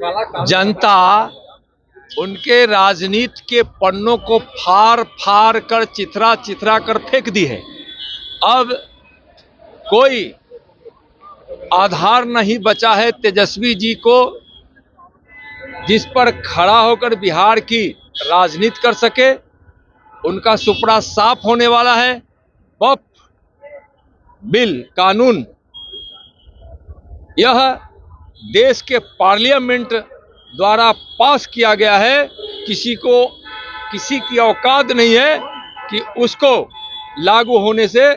जनता उनके राजनीति के पन्नों को फाड़ फाड़ कर चिथरा चिथरा कर फेंक दी है। अब कोई आधार नहीं बचा है तेजस्वी जी को जिस पर खड़ा होकर बिहार की राजनीति कर सके। उनका सुपड़ा साफ होने वाला है। वक्फ बिल कानून यह देश के पार्लियामेंट द्वारा पास किया गया है। किसी की औकात नहीं है कि उसको लागू होने से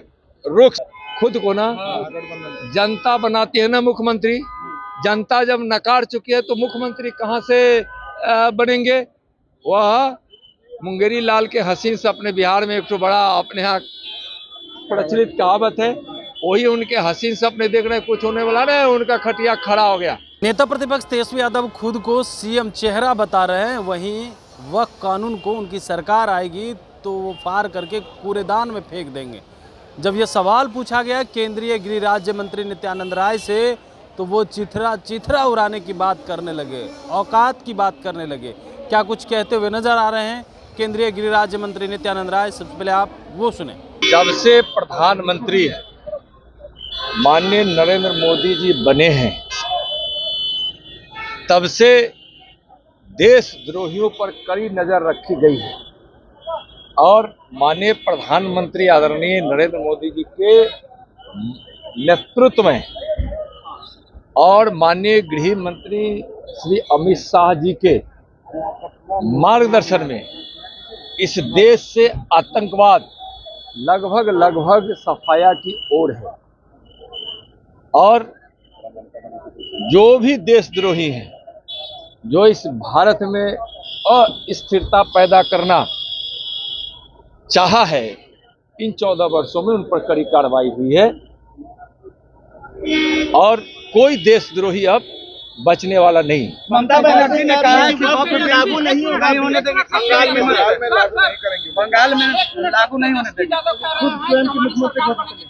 रोक। खुद को ना जनता बनाती है ना मुख्यमंत्री। जनता जब नकार चुकी है तो मुख्यमंत्री कहां से बनेंगे। वह मुंगेरी लाल के हसीन से अपने बिहार में एक तो बड़ा अपने यहाँ प्रचलित कहावत है, वही उनके हसीन से अपने देख रहे कुछ होने वाला नहीं, उनका खटिया खड़ा हो गया। नेता प्रतिपक्ष तेजस्वी यादव खुद को सीएम चेहरा बता रहे हैं। वहीं वक्फ कानून को उनकी सरकार आएगी तो वो पार करके कूड़ेदान में फेंक देंगे। जब ये सवाल पूछा गया केंद्रीय गृह राज्य मंत्री नित्यानंद राय से तो वो चिथरा उड़ाने की बात करने लगे, औकात की बात करने लगे। क्या कुछ कहते हुए नजर आ रहे हैं केंद्रीय गृह राज्य मंत्री नित्यानंद राय? सबसे पहले आप वो सुने। जब से प्रधानमंत्री माननीय नरेंद्र मोदी जी बने हैं तब से देशद्रोहियों पर कड़ी नजर रखी गई है और माननीय प्रधानमंत्री आदरणीय नरेंद्र मोदी जी के नेतृत्व में और माननीय गृह मंत्री श्री अमित शाह जी के मार्गदर्शन में इस देश से आतंकवाद लगभग सफाया की ओर है। और जो भी देशद्रोही हैं, जो इस भारत में अस्थिरता पैदा करना चाहा है, इन 14 वर्षों में उन पर कड़ी कार्रवाई हुई है और कोई देशद्रोही अब बचने वाला नहीं। ममता बनर्जी ने कहा है कि वक्फ लागू नहीं होने देंगे, बंगाल में लागू नहीं होने देंगे। खुद स्वयं की मुख्यमंत्री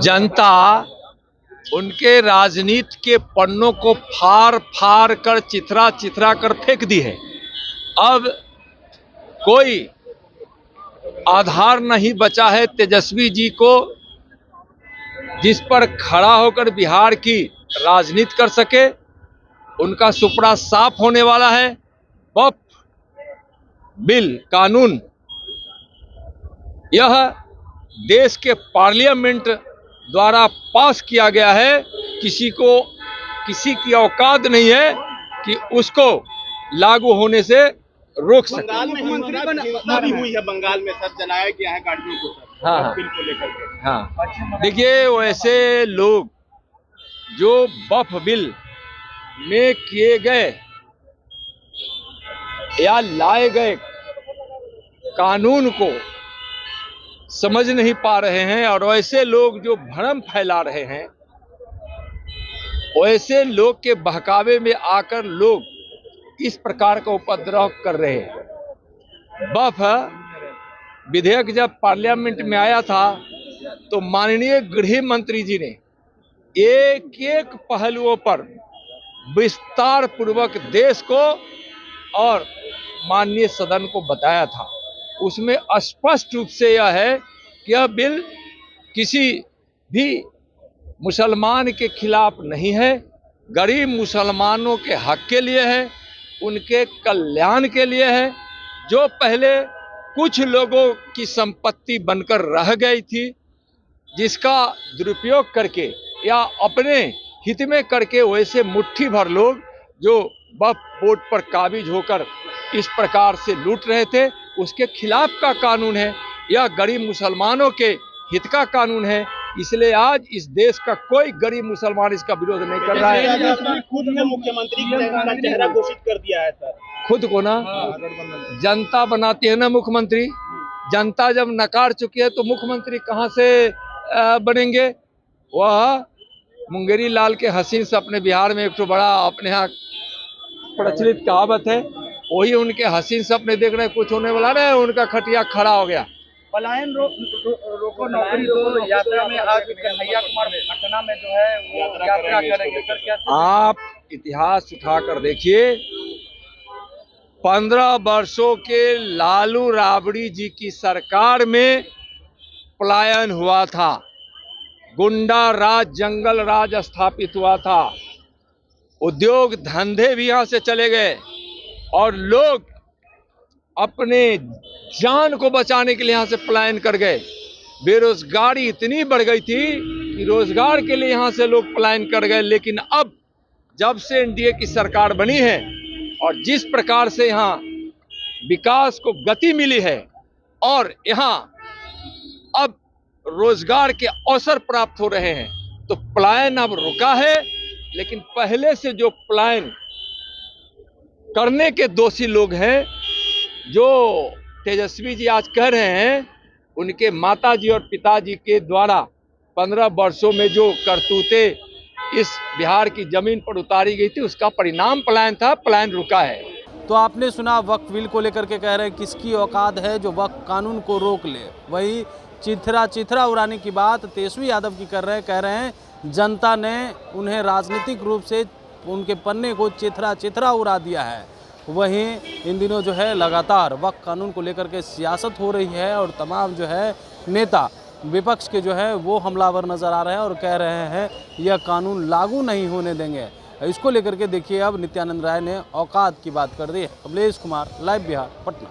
जनता उनके राजनीति के पन्नों को फाड़ फाड़ कर चिथरा चिथरा कर फेंक दी है। अब कोई आधार नहीं बचा है तेजस्वी जी को जिस पर खड़ा होकर बिहार की राजनीति कर सके। उनका सुपड़ा साफ होने वाला है। वक्फ बिल कानून यह देश के पार्लियामेंट द्वारा पास किया गया है। किसी की औकात नहीं है कि उसको लागू होने से रोक सके। बंगाल में हिंसा भी हुई है, बंगाल में सर जलाया गया है गाड़ियों को सर। हाँ बिल को लेकर के। हाँ, देखिए वैसे लोग जो वक्फ बिल में किए गए या लाए गए कानून को समझ नहीं पा रहे हैं और वैसे लोग जो भ्रम फैला रहे हैं, वैसे लोग के बहकावे में आकर लोग इस प्रकार का उपद्रव कर रहे हैं। वक्फ विधेयक जब पार्लियामेंट में आया था तो माननीय गृह मंत्री जी ने एक एक पहलुओं पर विस्तार पूर्वक देश को और माननीय सदन को बताया था। उसमें स्पष्ट रूप से यह है कि यह बिल किसी भी मुसलमान के खिलाफ नहीं है, गरीब मुसलमानों के हक के लिए है, उनके कल्याण के लिए है। जो पहले कुछ लोगों की संपत्ति बनकर रह गई थी, जिसका दुरुपयोग करके या अपने हित में करके वैसे मुट्ठी भर लोग जो वक्फ बोर्ड पर काबिज होकर इस प्रकार से लूट रहे थे, उसके खिलाफ का कानून है। यह गरीब मुसलमानों के हित का कानून है। इसलिए आज इस देश का कोई गरीब मुसलमान इसका विरोध नहीं कर रहा है। खुद ने मुख्यमंत्री का चेहरा घोषित कर दिया है सर। खुद को ना जनता बनाती है ना मुख्यमंत्री। जनता जब नकार चुकी है तो मुख्यमंत्री कहां से बनेंगे। वह मुंगेरी लाल के हसीन से अपने बिहार में एक तो बड़ा अपने यहाँ प्रचलित कहावत है, वही उनके हसीन से अपने देख रहे कुछ होने वाला नहीं, उनका खटिया खड़ा हो गया। पलायन रोको नौकरी दो यात्रा में आज कन्हैया कुमार पटना में जो है वो यात्रा करेंगे सर, क्या आप इतिहास उठाकर देखिए, 15 वर्षों के लालू राबड़ी जी की सरकार में पलायन हुआ था, गुंडा राज, जंगल राज स्थापित हुआ था, उद्योग धंधे भी यहां से चले गए और लोग अपने जान को बचाने के लिए यहां से पलायन कर गए। बेरोजगारी इतनी बढ़ गई थी कि रोजगार के लिए यहां से लोग पलायन कर गए। लेकिन अब जब से एनडीए की सरकार बनी है और जिस प्रकार से यहां विकास को गति मिली है और यहां अब रोजगार के अवसर प्राप्त हो रहे हैं, तो पलायन अब रुका है। लेकिन पहले से जो पलायन करने के दोषी लोग हैं, जो तेजस्वी जी आज कह रहे हैं, उनके माताजी और पिताजी के द्वारा 15 वर्षों में जो करतूतें इस बिहार की जमीन पर उतारी गई थी, उसका परिणाम पलायन था। पलायन रुका है। तो आपने सुना वक्फ बिल को लेकर के कह रहे हैं किसकी औकात है जो वक्फ कानून को रोक ले। वही चिथरा उड़ाने की बात तेजस्वी यादव की कर रहे हैं, कह रहे हैं जनता ने उन्हें राजनीतिक रूप से उनके पन्ने को चिथरा उड़ा दिया है। वहीं इन दिनों जो है लगातार वक्फ कानून को लेकर के सियासत हो रही है और तमाम जो है नेता विपक्ष के जो है वो हमलावर नज़र आ रहे हैं और कह रहे हैं यह कानून लागू नहीं होने देंगे। इसको लेकर के देखिए अब नित्यानंद राय ने औकात की बात कर दी है। कमलेश कुमार, लाइव बिहार, पटना।